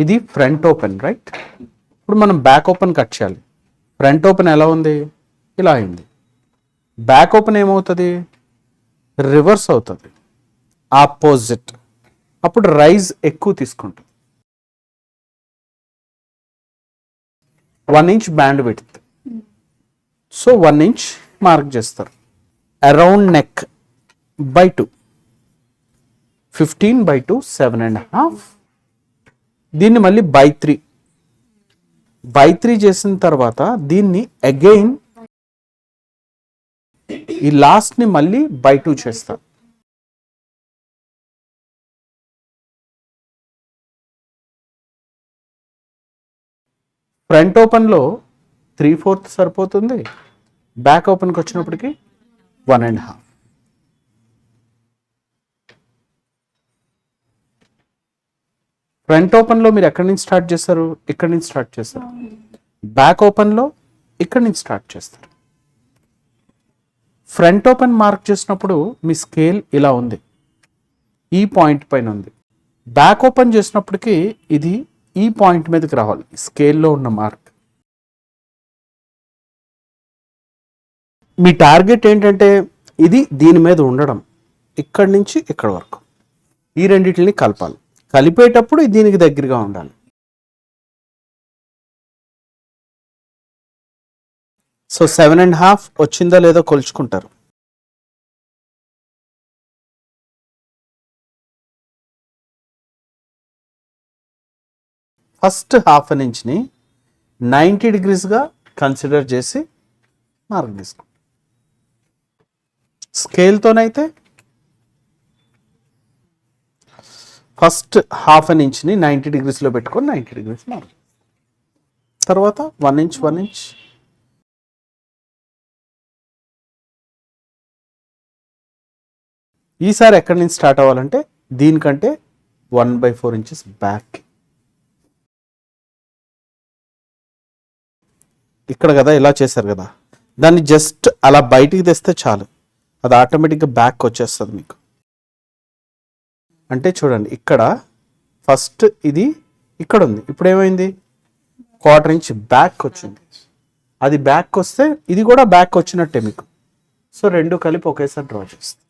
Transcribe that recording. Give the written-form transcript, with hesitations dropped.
ఇది front open, right? ఇప్పుడు మనం బ్యాక్ ఓపెన్ కట్ చేయాలి. ఫ్రంట్ ఓపెన్ ఎలా ఉంది? ఇలా అయింది. బ్యాక్ ఓపెన్ ఏమవుతుంది? రివర్స్ అవుతుంది, ఆపోజిట్. అప్పుడు రైజ్ ఎక్కువ తీసుకుంటుంది. 1 inch band width. So 1 inch mark చేస్తారు. Around neck by 2, 15/2 7.5. దీన్ని మళ్ళీ by 3 చేసిన తర్వాత దీన్ని అగైన్ ఈ లాస్ట్ ని మళ్ళీ by 2 చేస్తారు. ఫ్రంట్ ఓపెన్ లో 3/4 సరిపోతుంది. బ్యాక్ ఓపెన్కి వచ్చినప్పటికి 1.5. ఫ్రంట్ ఓపెన్లో మీరు ఎక్కడి నుంచి స్టార్ట్ చేస్తారు? ఇక్కడి నుంచి స్టార్ట్ చేస్తారు. బ్యాక్ ఓపెన్లో ఇక్కడి నుంచి స్టార్ట్ చేస్తారు. ఫ్రంట్ ఓపెన్ మార్క్ చేసినప్పుడు మీ స్కేల్ ఇలా ఉంది, ఈ పాయింట్ పైన ఉంది. బ్యాక్ ఓపెన్ చేసినప్పటికీ ఇది ఈ పాయింట్ మీదకి రావాలి, స్కేల్లో ఉన్న మార్క్. మీ టార్గెట్ ఏంటంటే ఇది దీని మీద ఉండడం, ఇక్కడి నుంచి ఇక్కడ వరకు ఈ రెండింటిని కలపాలి. కలిపేటప్పుడు దీనికి దగ్గరగా ఉండాలి. సో 7.5 వచ్చిందా లేదో కొలుచుకుంటారు. ఫస్ట్ ½ ఇంచ్ని 90 degreesగా కన్సిడర్ చేసి మార్క్ తీసుకోండి. స్కేల్తోనైతే ఫస్ట్ ½ ఇంచ్ని 90 degreesలో పెట్టుకొని 90 degrees మార్క్. తర్వాత 1 ఇంచ్ 1 ఇంచ్. ఈసారి ఎక్కడి నుంచి స్టార్ట్ అవ్వాలంటే దీనికంటే 1/4 inches బ్యాక్. ఇక్కడ కదా ఇలా చేశారు కదా, దాన్ని జస్ట్ అలా బయటికి తెస్తే చాలు, అది ఆటోమేటిక్గా బ్యాక్ వచ్చేస్తుంది మీకు. అంటే చూడండి, ఇక్కడ ఫస్ట్ ఇది ఇక్కడ ఉంది, ఇప్పుడు ఏమైంది? 1/4 inch బ్యాక్ వచ్చింది. అది బ్యాక్ వస్తే ఇది కూడా బ్యాక్ వచ్చినట్టే మీకు. సో రెండు కలిపి ఒకేసారి డ్రా చేస్తాం.